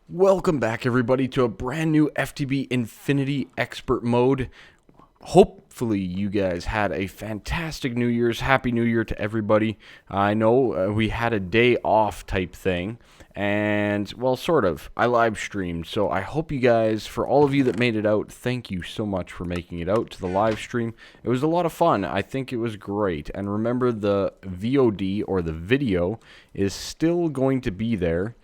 Welcome back, everybody, to a brand new FTB Infinity Expert Mode. Hopefully, you guys had a fantastic New Year's. Happy New Year to everybody. I know we had a day off type thing, and, well, sort of. I live streamed, so I hope you guys, for all of you that made it out, thank you so much for making it out to the live stream. It was a lot of fun. I think it was great. And remember, the VOD, or the video, is still going to be there.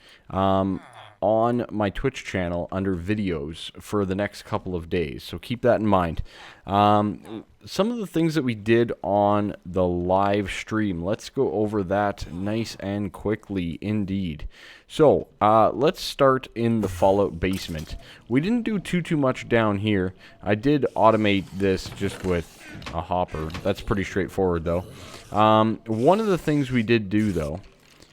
On my Twitch channel under videos for the next couple of days. So keep that in mind. Some of the things that we did on the live stream, let's go over that nice and quickly indeed. So let's start in the Fallout basement. We didn't do too much down here. I did automate this just with a hopper. That's pretty straightforward though. One of the things we did do though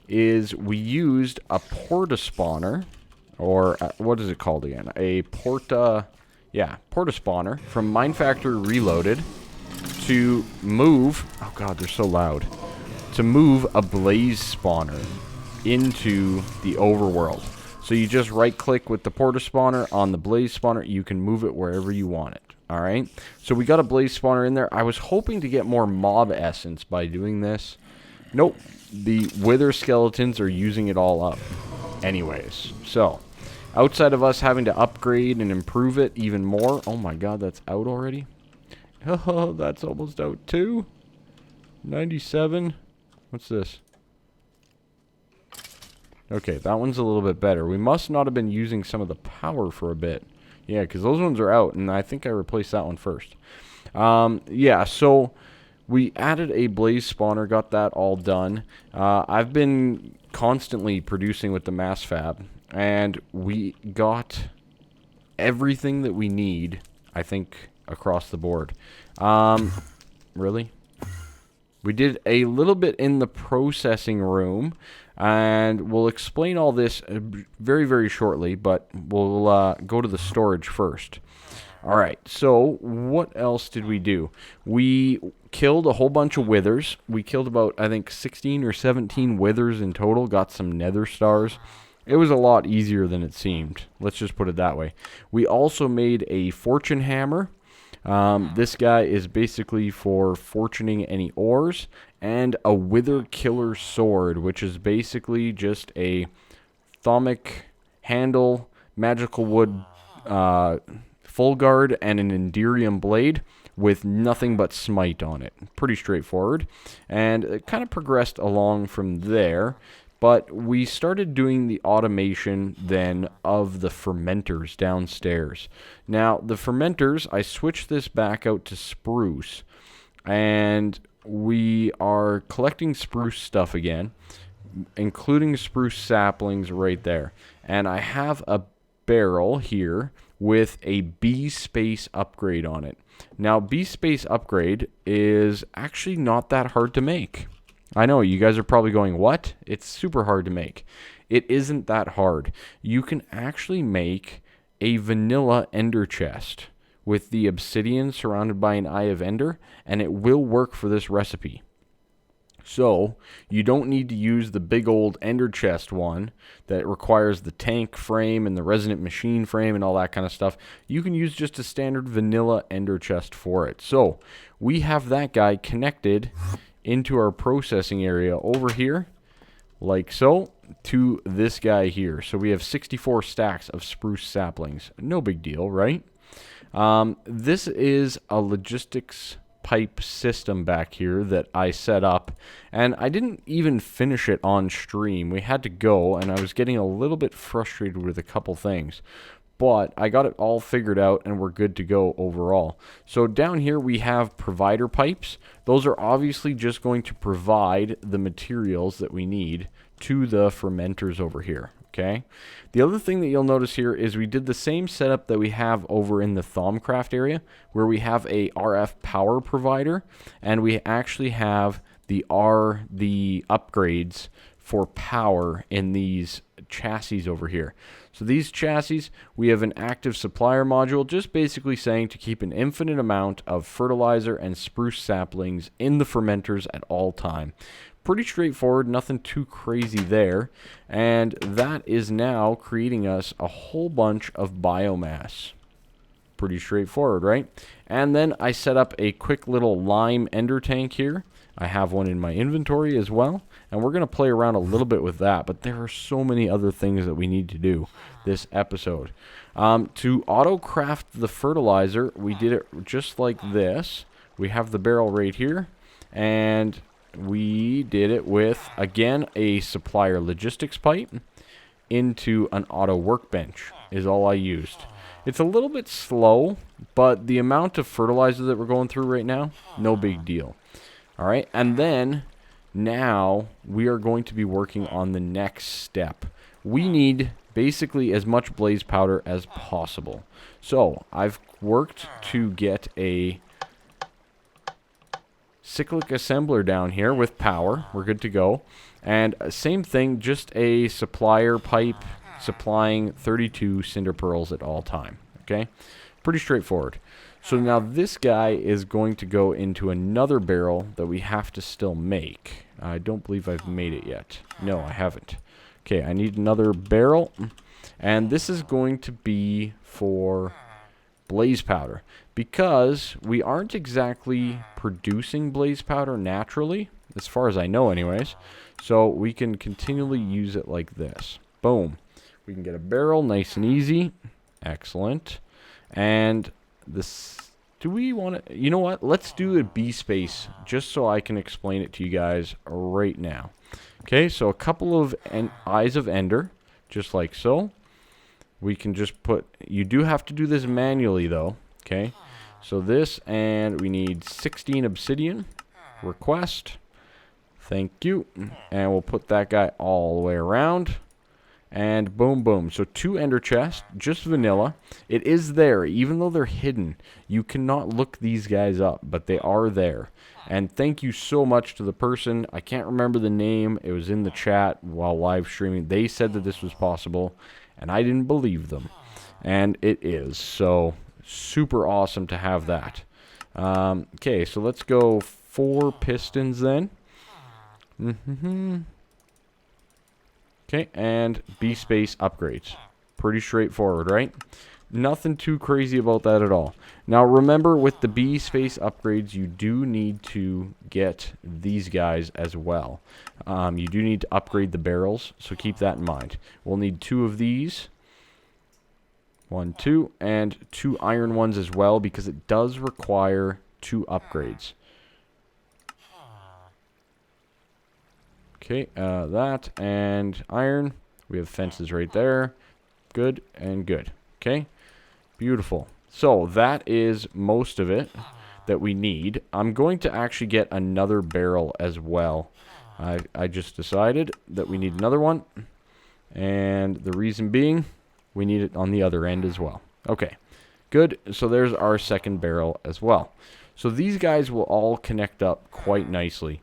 is we used a porta spawner, or what is it called again? A porta spawner from Mine Factory Reloaded to move, oh god, they're so loud, to move a blaze spawner into the overworld. So you just right click with the porta spawner on the blaze spawner, you can move it wherever you want it. Alright, so we got a blaze spawner in there. I was hoping to get more mob essence by doing this. Nope, the wither skeletons are using it all up anyways. So outside of us having to upgrade and improve it even more, oh my god, that's out already. Oh, that's almost out too. 97. What's this? Okay, that one's a little bit better. We must not have been using some of the power for a bit. Yeah, because those ones are out, and I think I replaced that one first. Yeah, so we added a blaze spawner, got that all done. I've been constantly producing with the mass fab, and we got everything that we need, I think, across the board. Really? We did a little bit in the processing room, and we'll explain all this very shortly, but we'll go to the storage first. Alright, so what else did we do? We killed a whole bunch of withers. We killed about, I think, 16 or 17 withers in total, got some nether stars. It was a lot easier than it seemed. Let's just put it that way. We also made a fortune hammer. This guy is basically for fortuning any ores, and a wither killer sword, which is basically just a thaumic handle, magical wood full guard, and an enderium blade with nothing but smite on it. Pretty straightforward. And it kind of progressed along from there. But we started doing the automation then of the fermenters downstairs. Now, the fermenters, I switched this back out to spruce. And we are collecting spruce stuff again, including spruce saplings right there. And I have a barrel here with a B space upgrade on it. Now, B space upgrade is actually not that hard to make. I know, you guys are probably going, what? It's super hard to make. It isn't that hard. You can actually make a vanilla ender chest with the obsidian surrounded by an eye of ender, and it will work for this recipe. So, you don't need to use the big old ender chest one that requires the tank frame and the resonant machine frame and all that kind of stuff. You can use just a standard vanilla ender chest for it. So, we have that guy connected into our processing area over here, like so, to this guy here. So we have 64 stacks of spruce saplings. No big deal, right? This is a logistics pipe system back here that I set up, and I didn't even finish it on stream. We had to go, and I was getting a little bit frustrated with a couple things. But I got it all figured out, and we're good to go overall. So down here we have provider pipes. Those are obviously just going to provide the materials that we need to the fermenters over here. Okay. The other thing that you'll notice here is we did the same setup that we have over in the Thaumcraft area, where we have a RF power provider, and we actually have the upgrades for power in these chassis over here. So these chassis, we have an active supplier module, just basically saying to keep an infinite amount of fertilizer and spruce saplings in the fermenters at all time. pretty straightforward, nothing too crazy there. And that is now creating us a whole bunch of biomass. Pretty straightforward, right? And then I set up a quick little lime ender tank here. I have one in my inventory as well, and we're going to play around a little bit with that, but there are so many other things that we need to do this episode. To auto-craft the fertilizer, we did it just like this. We have the barrel right here, and we did it with, again, a supplier logistics pipe into an auto workbench is all I used. It's a little bit slow, but the amount of fertilizer that we're going through right now, no big deal. All right, and then now we are going to be working on the next step. We need basically as much blaze powder as possible. So I've worked to get a cyclic assembler down here with power. We're good to go. And same thing, just a supplier pipe supplying 32 cinder pearls at all time. Okay, pretty straightforward. So now this guy is going to go into another barrel that we have to still make. I don't believe I've made it yet. No, I haven't. Okay, I need another barrel. And this is going to be for blaze powder, because we aren't exactly producing blaze powder naturally, as far as I know anyways. So we can continually use it like this. Boom. We can get a barrel nice and easy. Excellent. And this, do we want to, you know what? Let's do a B space just so I can explain it to you guys right now. Okay, so a couple of eyes of ender, just like so. We can just put, you do have to do this manually though. Okay, so this, and we need 16 obsidian. Request. Thank you. And we'll put that guy all the way around. And boom, boom. So 2 ender chests, just vanilla. It is there, even though they're hidden. You cannot look these guys up, but they are there. And thank you so much to the person. I can't remember the name. It was in the chat while live streaming. They said that this was possible, and I didn't believe them. And it is. So super awesome to have that. Okay, so let's go 4 pistons then. Okay, and B space upgrades. Pretty straightforward, right? Nothing too crazy about that at all. Now remember, with the B space upgrades, you do need to get these guys as well. You do need to upgrade the barrels, so keep that in mind. We'll need 2 of these. 1, 2, and 2 iron ones as well, because it does require 2 upgrades. Okay, that and iron. We have fences right there. Good and good. Okay, beautiful. So that is most of it that we need. I'm going to actually get another barrel as well. I just decided that we need another one. And the reason being, we need it on the other end as well. Okay, good. So there's our second barrel as well. So these guys will all connect up quite nicely.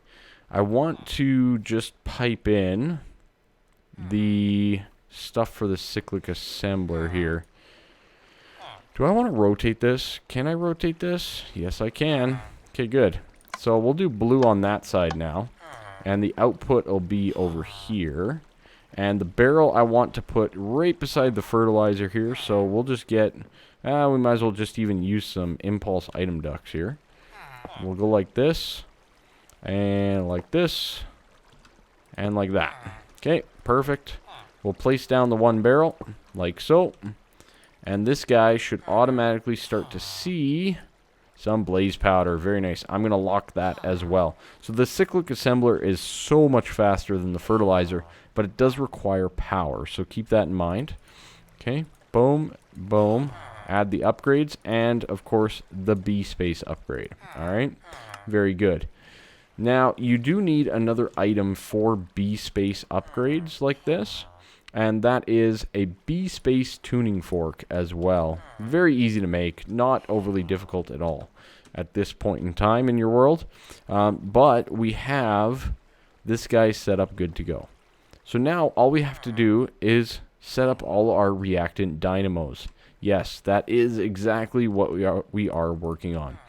I want to just pipe in the stuff for the cyclic assembler here. Do I want to rotate this? Can I rotate this? Yes, I can. Okay, good. So we'll do blue on that side now. And the output will be over here. And the barrel I want to put right beside the fertilizer here. So we'll just get, we might as well just even use some impulse item ducts here. We'll go like this. And like this. And like that. Okay, perfect. We'll place down the 1 barrel, like so. And this guy should automatically start to see some blaze powder. Very nice. I'm going to lock that as well. So the cyclic assembler is so much faster than the fertilizer, but it does require power. So keep that in mind. Okay, boom, boom. Add the upgrades and, of course, the B space upgrade. All right, very good. Now, you do need another item for B space upgrades like this. And that is a B space tuning fork as well. Very easy to make, not overly difficult at all at this point in time in your world. But we have this guy set up good to go. So now all we have to do is set up all our reactant dynamos. Yes, that is exactly what we are working on.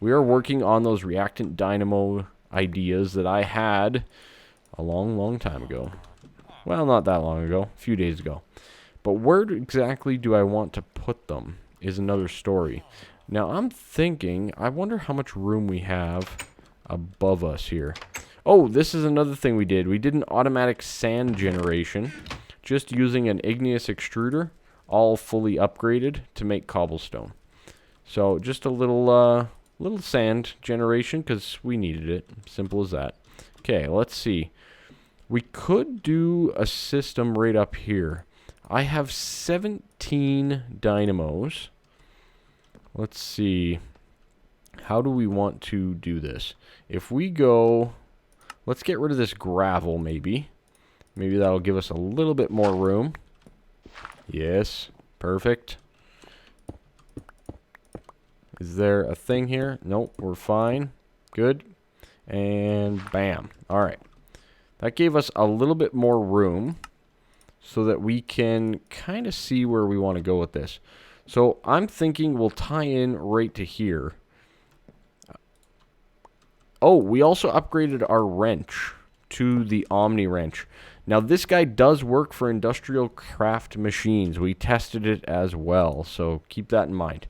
We are working on those reactant dynamo ideas that I had a long, long time ago. Well, not that long ago, a few days ago. But where exactly do I want to put them is another story. Now, I'm thinking, I wonder how much room we have above us here. Oh, this is another thing we did. We did an automatic sand generation, just using an igneous extruder, all fully upgraded to make cobblestone. So, just a little sand generation, because we needed it. Simple as that. Okay, let's see. We could do a system right up here. I have 17 dynamos. Let's see. How do we want to do this? If we go... Let's get rid of this gravel, maybe. Maybe that'll give us a little bit more room. Yes. Perfect. Is there a thing here? Nope, we're fine. Good. And bam. Alright. That gave us a little bit more room so that we can kind of see where we want to go with this. So I'm thinking we'll tie in right to here. Oh, we also upgraded our wrench to the Omni wrench. Now this guy does work for industrial craft machines. We tested it as well, so keep that in mind.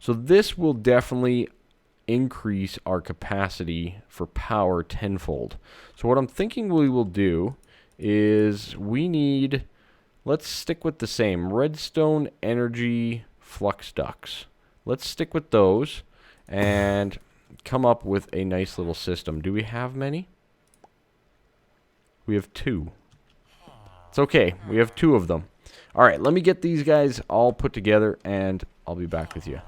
So this will definitely increase our capacity for power tenfold. So what I'm thinking we will do is we need, let's stick with the same redstone energy flux ducts. Let's stick with those and come up with a nice little system. Do we have many? We have 2. It's okay. We have 2 of them. All right, let me get these guys all put together and I'll be back with you.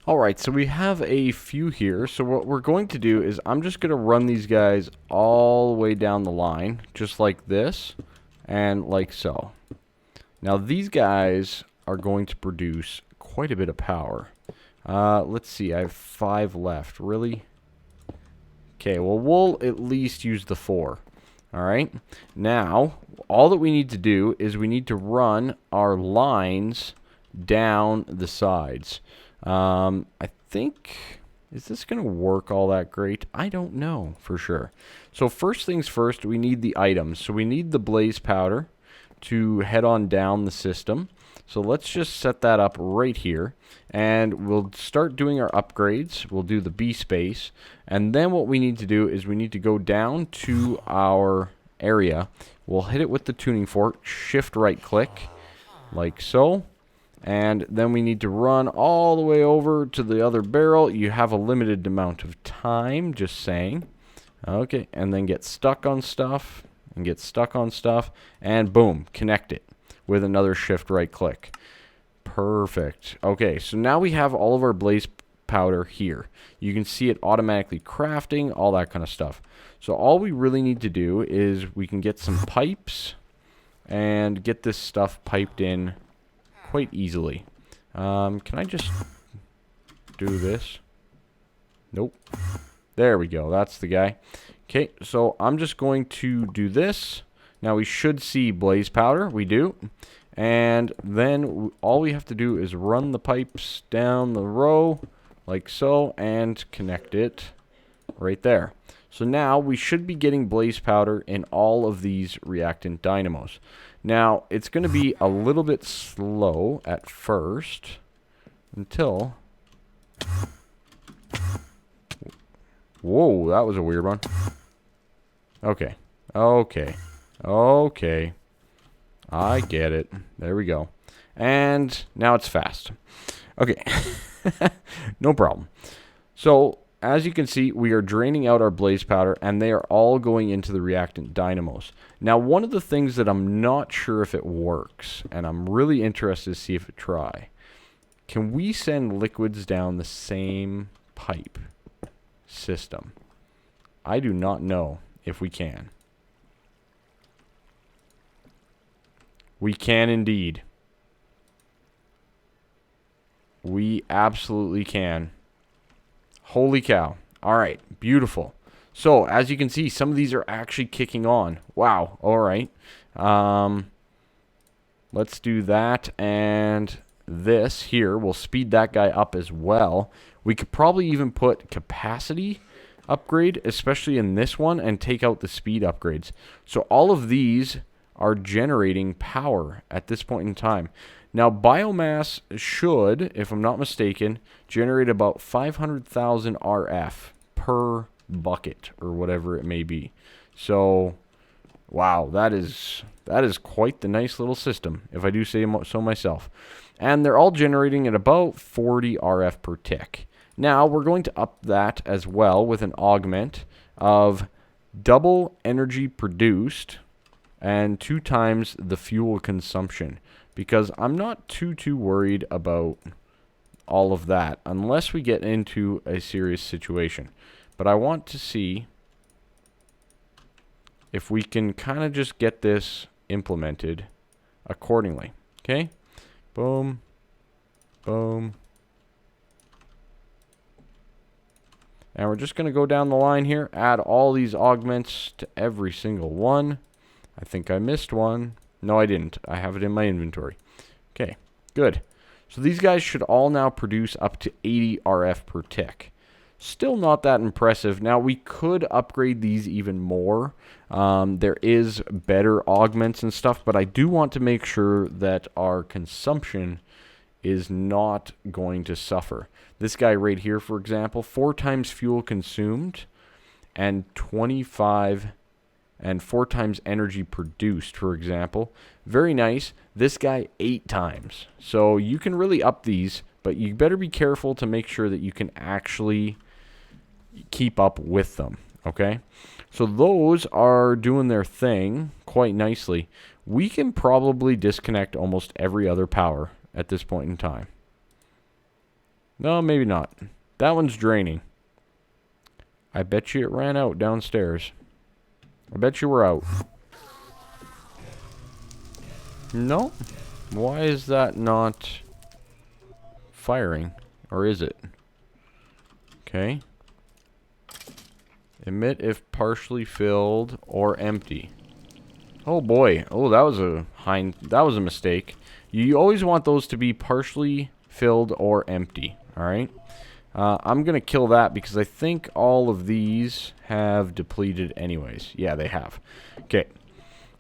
Alright, so we have a few here. So what we're going to do is I'm just going to run these guys all the way down the line, just like this, and like so. Now these guys are going to produce quite a bit of power. Let's see, I have 5 left. Really? Okay, well we'll at least use the 4. Alright, now all that we need to do is we need to run our lines down the sides. I think, is this going to work all that great? I don't know for sure. So first things first, we need the items. So we need the blaze powder to head on down the system. So let's just set that up right here. And we'll start doing our upgrades. We'll do the B space. And then what we need to do is we need to go down to our area. We'll hit it with the tuning fork, shift right click, like so. And then we need to run all the way over to the other barrel. You have a limited amount of time, just saying. Okay, and then get stuck on stuff, and get stuck on stuff, and boom, connect it with another shift right click. Perfect. Okay, so now we have all of our blaze powder here. You can see it automatically crafting, all that kind of stuff. So all we really need to do is we can get some pipes and get this stuff piped in quite easily. Can I just do this? Nope. There we go. That's the guy. Okay, so I'm just going to do this. Now we should see blaze powder. We do. And then all we have to do is run the pipes down the row like so and connect it right there. So now we should be getting blaze powder in all of these reactant dynamos. Now, it's going to be a little bit slow at first until... Whoa, that was a weird one. Okay. Okay. Okay. I get it. There we go. And now it's fast. Okay. No problem. So, as you can see, we are draining out our blaze powder, and they are all going into the reactant dynamos. Now, one of the things that I'm not sure if it works, and I'm really interested to see if it try, can we send liquids down the same pipe system? I do not know if we can. We can indeed. We absolutely can. Holy cow. Alright, beautiful. So, as you can see, some of these are actually kicking on. Wow, alright. Let's do that, and this here will speed that guy up as well. We could probably even put capacity upgrade, especially in this one, and take out the speed upgrades. So all of these are generating power at this point in time. Now, biomass should, if I'm not mistaken, generate about 500,000 RF per bucket, or whatever it may be. So, wow, that is quite the nice little system, if I do say so myself. And they're all generating at about 40 RF per tick. Now, we're going to up that as well with an augment of double energy produced and 2 times the fuel consumption, because I'm not too worried about all of that unless we get into a serious situation. But I want to see if we can kind of just get this implemented accordingly. Okay? Boom. Boom. And we're just going to go down the line here, add all these augments to every single one. I think I missed one. No, I didn't. I have it in my inventory. Okay, good. So these guys should all now produce up to 80 RF per tick. Still not that impressive. Now, we could upgrade these even more. There is better augments and stuff, but I do want to make sure that our consumption is not going to suffer. This guy right here, for example, 4 times fuel consumed and 25 and 4 times energy produced, for example. Very nice. This guy 8 times. So you can really up these, but you better be careful to make sure that you can actually keep up with them, okay? So those are doing their thing quite nicely. We can probably disconnect almost every other power at this point in time. No, maybe not. That one's draining. I bet you it ran out downstairs. I bet you we're out. No? Why is that not firing? Or is it? Okay. Emit if partially filled or empty. Oh boy. Oh, that was a mistake. You always want those to be partially filled or empty. Alright. I'm going to kill that because I think all of these have depleted anyways. Yeah, they have. Okay.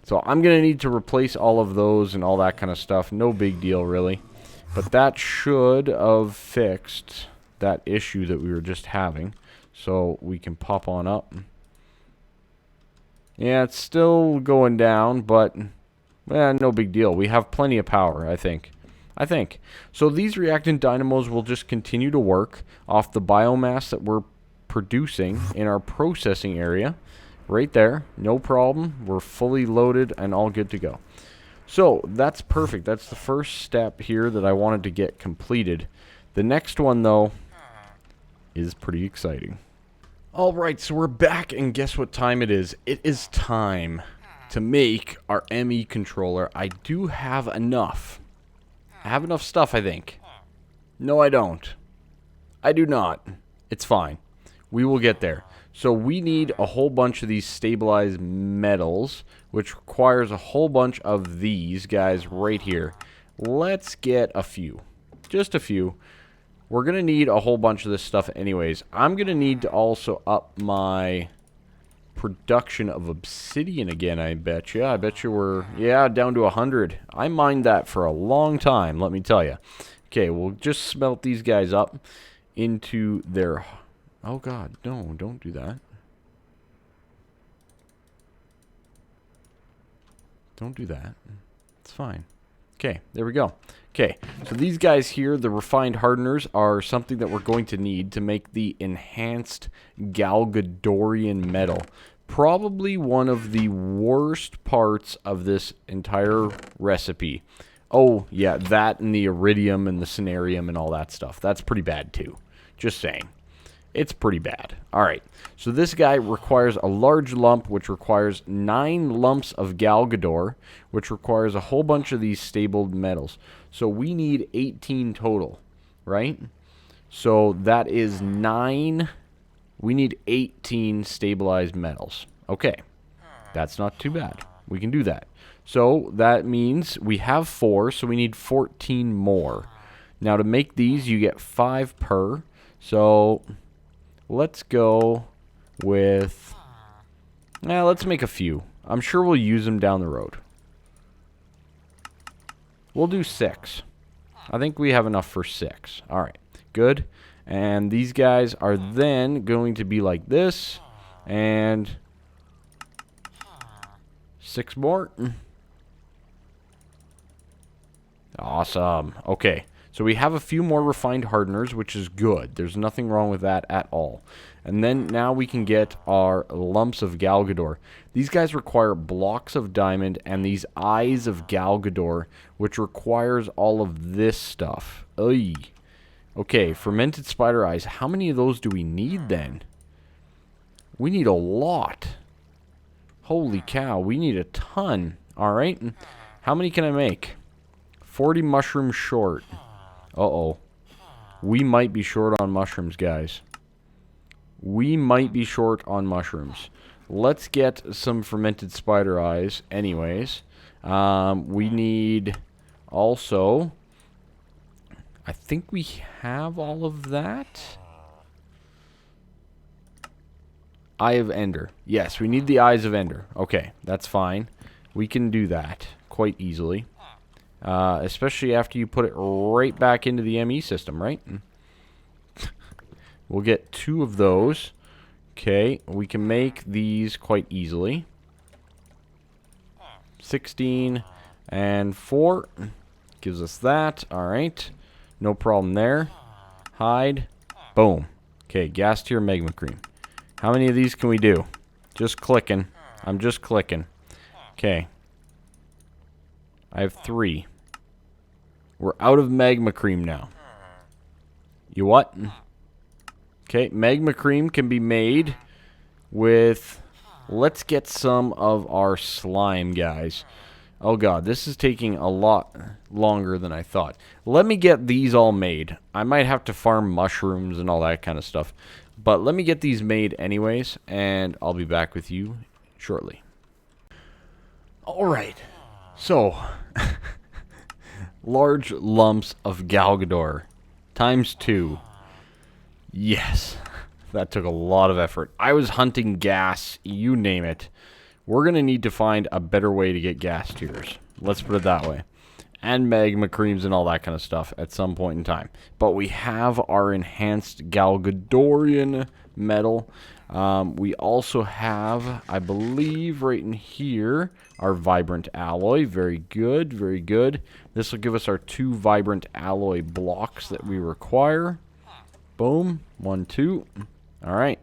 So I'm going to need to replace all of those and all that kind of stuff. No big deal, really. But that should have fixed that issue that we were just having. So we can pop on up. Yeah, it's still going down, but no big deal. We have plenty of power, I think. So these reactant dynamos will just continue to work off the biomass that we're producing in our processing area. Right there. No problem. We're fully loaded and all good to go. So that's perfect. That's the first step here that I wanted to get completed. The next one, though, is pretty exciting. Alright, so we're back, and guess what time it is? It is time to make our ME controller. I do have enough. I have enough stuff, I think. No, I don't. I do not. It's fine. We will get there. So we need a whole bunch of these stabilized metals, which requires a whole bunch of these guys right here. Let's get a few. Just a few. We're going to need a whole bunch of this stuff anyways. I'm going to need to also up my production of obsidian again, I bet you. I bet you we're, yeah, down to 100. I mined that for a long time, let me tell you. Okay, we'll just smelt these guys up into their... Oh, God, no, don't do that. Don't do that. It's fine. Okay, there we go. Okay, so these guys here, the refined hardeners, are something that we're going to need to make the enhanced Galgadorian metal. Probably one of the worst parts of this entire recipe. Oh, yeah, that and the iridium and the cenarium and all that stuff. That's pretty bad, too. Just saying. It's pretty bad. Alright, so this guy requires a large lump, which requires 9 lumps of Galgador, which requires a whole bunch of these stabled metals. So we need 18 total, right? So that is 9. We need 18 stabilized metals. Okay, that's not too bad. We can do that. So that means we have 4, so we need 14 more. Now to make these, you get 5 per. So... let's go with... let's make a few. I'm sure we'll use them down the road. We'll do 6. I think we have enough for 6. Alright, good. And these guys are then going to be like this. And 6 more. Awesome. Okay, so we have a few more refined hardeners, which is good. There's nothing wrong with that at all. And then now we can get our lumps of Galgador. These guys require blocks of diamond and these eyes of Galgador, which requires all of this stuff. Oy. Okay, fermented spider eyes. How many of those do we need then? We need a lot. Holy cow, we need a ton. Alright, how many can I make? 40 mushrooms short. Uh-oh. We might be short on mushrooms, guys. We might be short on mushrooms. Let's get some fermented spider eyes anyways. We need also... I think we have all of that. Eye of Ender. Yes, we need the Eyes of Ender. Okay, that's fine. We can do that quite easily. Especially after you put it right back into the ME system, right? We'll get 2 of those. Okay, we can make these quite easily. 16 and 4 gives us that. Alright, no problem there. Hide. Boom. Okay, gas tier magma cream. How many of these can we do? Just clicking. I'm just clicking. Okay. I have 3. We're out of magma cream now. You what? Okay, magma cream can be made with... Let's get some of our slime, guys. Oh god, this is taking a lot longer than I thought. Let me get these all made. I might have to farm mushrooms and all that kind of stuff. But let me get these made anyways, and I'll be back with you shortly. Alright, so... large lumps of Galgador. Times 2. Yes. That took a lot of effort. I was hunting gas, you name it. We're going to need to find a better way to get gas tiers. Let's put it that way. And magma creams and all that kind of stuff at some point in time. But we have our enhanced Galgadorian metal. We also have, I believe, right in here, our vibrant alloy. Very good, very good. This will give us our 2 vibrant alloy blocks that we require. Boom. 1, 2. Alright.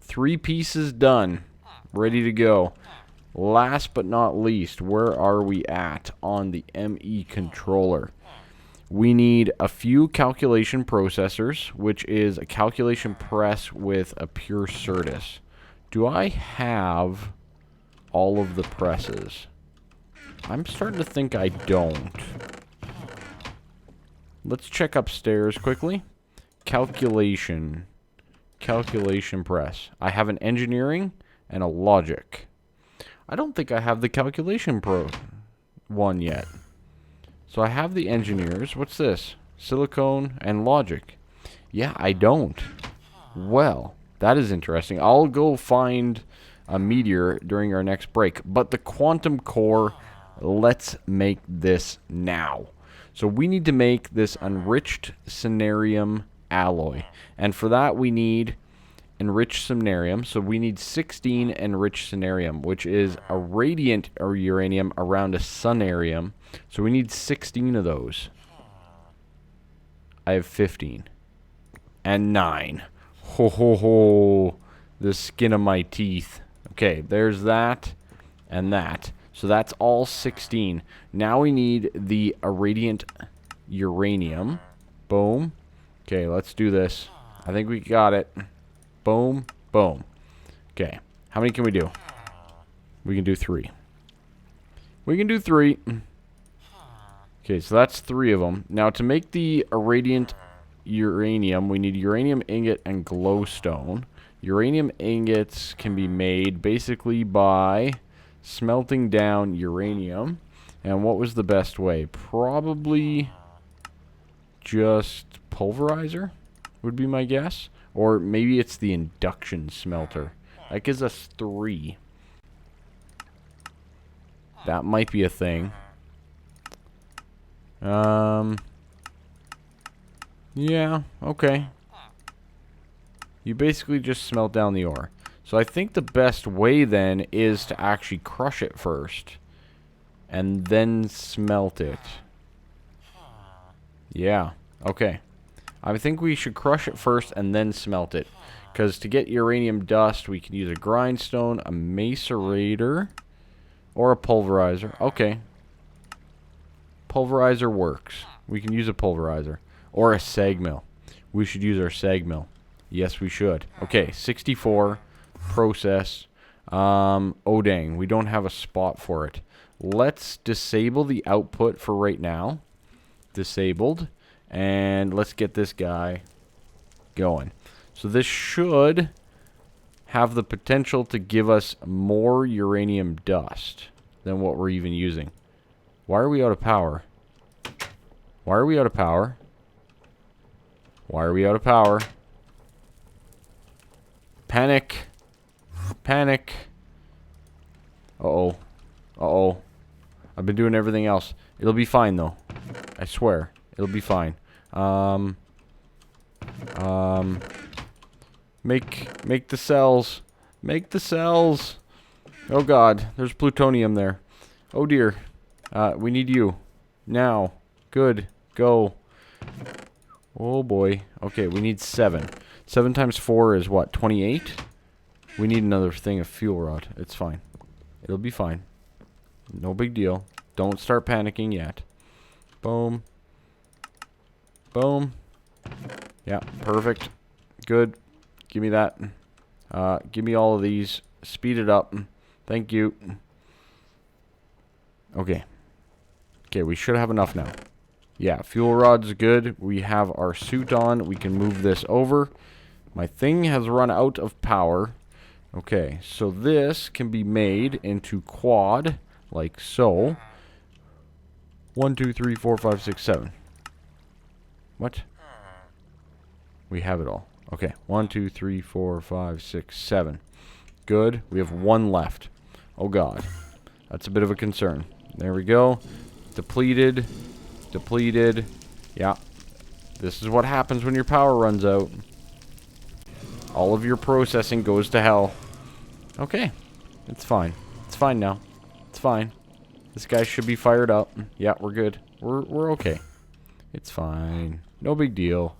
3 pieces done. Ready to go. Last but not least, where are we at on the ME controller? We need a few calculation processors, which is a calculation press with a pure Certus. Do I have all of the presses? I'm starting to think I don't. Let's check upstairs quickly. Calculation press. I have an engineering and a logic. I don't think I have the calculation pro one yet. So I have the engineers. What's this? Silicone and logic. Yeah, I don't. Well, that is interesting. I'll go find a meteor during our next break. But the quantum core, let's make this now. So we need to make this enriched samarium alloy. And for that we need enriched samarium. So we need 16 enriched samarium, which is a radiant or uranium around a sunarium. So we need 16 of those. I have 15. And 9. Ho ho ho. The skin of my teeth. Okay, there's that and that. So that's all 16. Now we need the irradiant uranium. Boom. Okay, let's do this. I think we got it. Boom. Boom. Okay. How many can we do? We can do 3. We can do 3. Okay, so that's 3 of them. Now, to make the irradiant uranium, we need uranium ingot and glowstone. Uranium ingots can be made basically by smelting down uranium. And what was the best way? Probably just pulverizer would be my guess. Or maybe it's the induction smelter. That gives us 3. That might be a thing. Yeah, okay. You basically just smelt down the ore. So I think the best way then is to actually crush it first. And then smelt it. Yeah, okay. I think we should crush it first and then smelt it. Because to get uranium dust, we can use a grindstone, a macerator, or a pulverizer. Okay. Pulverizer works. We can use a pulverizer. Or a sag mill. We should use our sag mill. Yes, we should. Okay, 64. Process. Oh dang, we don't have a spot for it. Let's disable the output for right now. Disabled. And let's get this guy going. So this should have the potential to give us more uranium dust than what we're even using. Why are we out of power? Why are we out of power? Why are we out of power? Panic. Panic. Uh-oh. Uh-oh. I've been doing everything else. It'll be fine, though. I swear. It'll be fine. Make the cells. Make the cells. Oh, God. There's plutonium there. Oh, dear. We need you. Now. Good. Go. Oh, boy. Okay, we need 7. 7 times 4 is what? 28? We need another thing of fuel rod. It's fine. It'll be fine. No big deal. Don't start panicking yet. Boom. Boom. Yeah, perfect. Good. Give me that. Give me all of these. Speed it up. Thank you. Okay. Okay, we should have enough now. Yeah, fuel rod's good. We have our suit on. We can move this over. My thing has run out of power. Okay, so this can be made into quad, like so. 1, 2, 3, 4, 5, 6, 7. What? We have it all. Okay, 1, 2, 3, 4, 5, 6, 7. Good. We have 1 left. Oh, God. That's a bit of a concern. There we go. Depleted. Depleted. Yeah. This is what happens when your power runs out. All of your processing goes to hell. Okay. It's fine. It's fine now. It's fine. This guy should be fired up. Yeah, we're good. We're okay. It's fine. No big deal.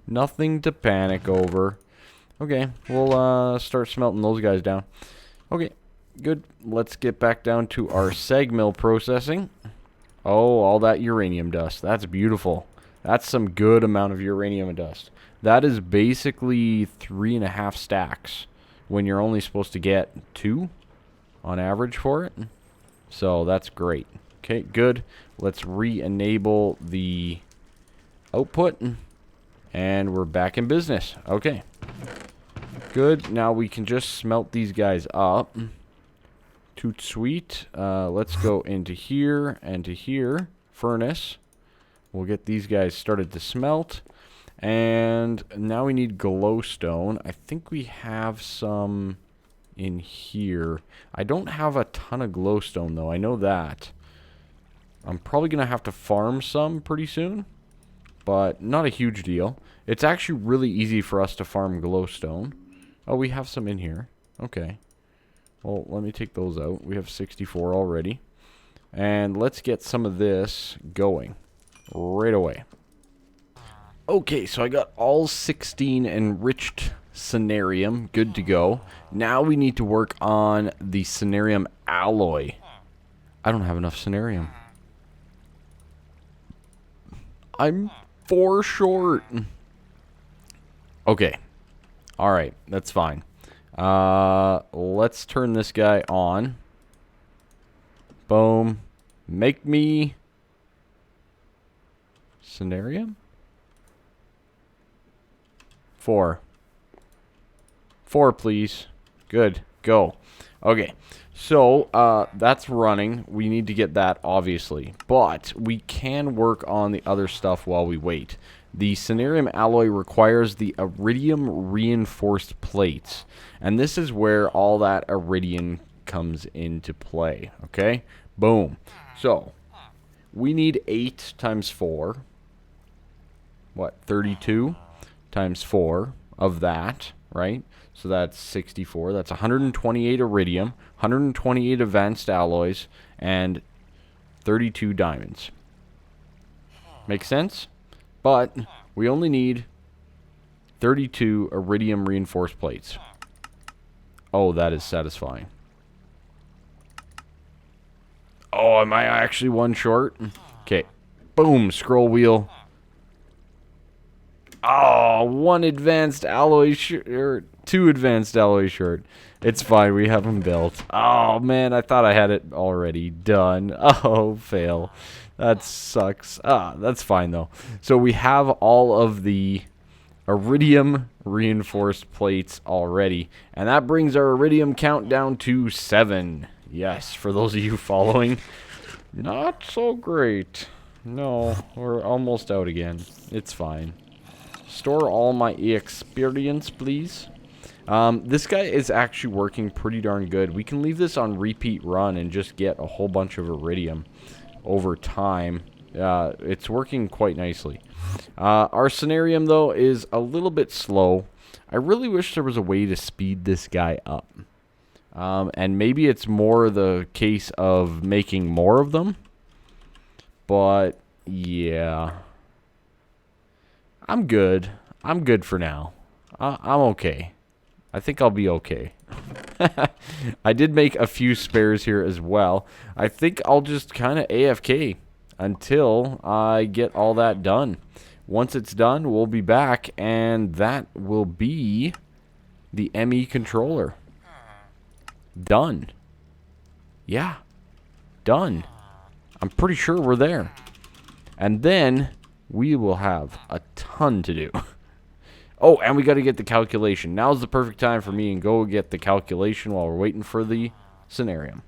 Nothing to panic over. Okay, we'll start smelting those guys down. Okay, good. Let's get back down to our sag mill processing. Oh, all that uranium dust. That's beautiful. That's some good amount of uranium dust. That is basically 3.5 stacks when you're only supposed to get 2 on average for it. So that's great. Okay, good. Let's re-enable the output. And we're back in business. Okay. Good. Now we can just smelt these guys up. Toot sweet. Let's go into here and to here. Furnace. We'll get these guys started to smelt. And now we need glowstone. I think we have some in here. I don't have a ton of glowstone, though. I know that. I'm probably going to have to farm some pretty soon. But not a huge deal. It's actually really easy for us to farm glowstone. Oh, we have some in here. Okay. Well, let me take those out. We have 64 already. And let's get some of this going right away. Okay, so I got all 16 enriched cenarium good to go. Now we need to work on the cenarium alloy. I don't have enough cenarium. I'm 4 short. Okay. Alright, that's fine. Let's turn this guy on. Boom. Make me cenarium? 4. 4, please. Good. Go. Okay. So, that's running. We need to get that, obviously. But we can work on the other stuff while we wait. The Cenarium alloy requires the Iridium reinforced plates. And this is where all that Iridium comes into play. Okay? Boom. So, we need 8 times 4. What? 32 times 4 of that, right? So that's 64. That's 128 iridium, 128 advanced alloys, and 32 diamonds. Make sense? But we only need 32 iridium reinforced plates. Oh, that is satisfying. Oh, am I actually one short? Okay. Boom, scroll wheel. Oh, 1 advanced alloy short. 2 advanced alloy short. It's fine, we have them built. Oh, man, I thought I had it already done. Oh, fail. That sucks. That's fine, though. So we have all of the iridium reinforced plates already. And that brings our iridium count down to 7. Yes, for those of you following. Not so great. No, we're almost out again. It's fine. Store all my experience, please. This guy is actually working pretty darn good. We can leave this on repeat run and just get a whole bunch of iridium over time. It's working quite nicely. Our Cenarium, though, is a little bit slow. I really wish there was a way to speed this guy up. And maybe it's more the case of making more of them. But, yeah. I'm good. I'm good for now. I'm okay. I think I'll be okay. I did make a few spares here as well. I think I'll just kind of AFK until I get all that done. Once it's done, we'll be back, and that will be the ME controller. Done. Yeah. Done. I'm pretty sure we're there. And then we will have a ton to do. Oh, and we got to get the calculation. Now's the perfect time for me and go get the calculation while we're waiting for the Cenarium.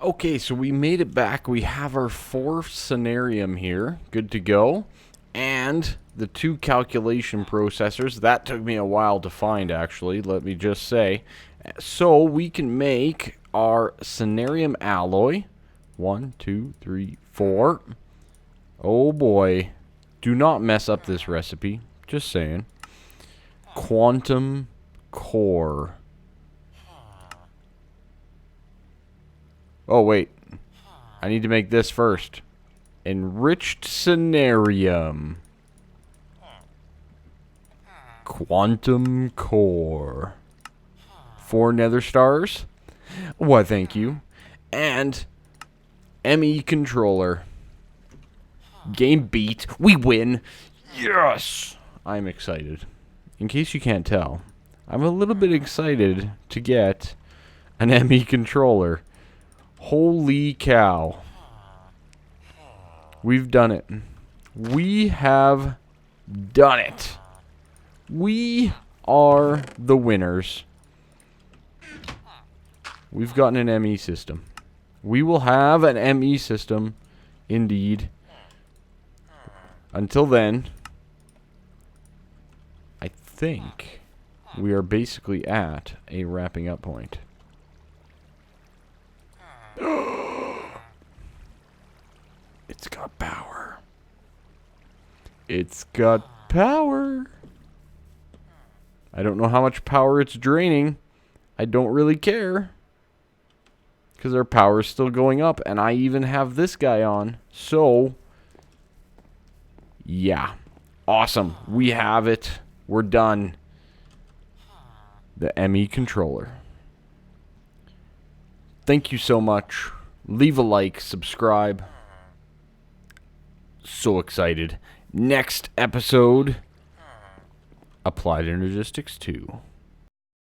Okay, so we made it back. We have our 4th Cenarium here. Good to go. And the 2 calculation processors. That took me a while to find, actually. Let me just say. So we can make our Cenarium alloy. 1, 2, 3, 4. Oh boy. Do not mess up this recipe. Just saying. Quantum core. Oh, wait. I need to make this first. Enriched Cenarium. Quantum core. 4 nether stars. Why, thank you. And ME controller. Game beat. We win. Yes! I'm excited. In case you can't tell, I'm a little bit excited to get an ME controller. Holy cow. We've done it. We have done it. We are the winners. We've gotten an ME system. We will have an ME system, indeed. Until then, I think we are basically at a wrapping up point. It's got power. It's got power. I don't know how much power it's draining. I don't really care. Because our power is still going up. And I even have this guy on. So, yeah. Awesome. We have it. We're done. The ME controller. Thank you so much. Leave a like. Subscribe. So excited. Next episode. Applied Energistics 2.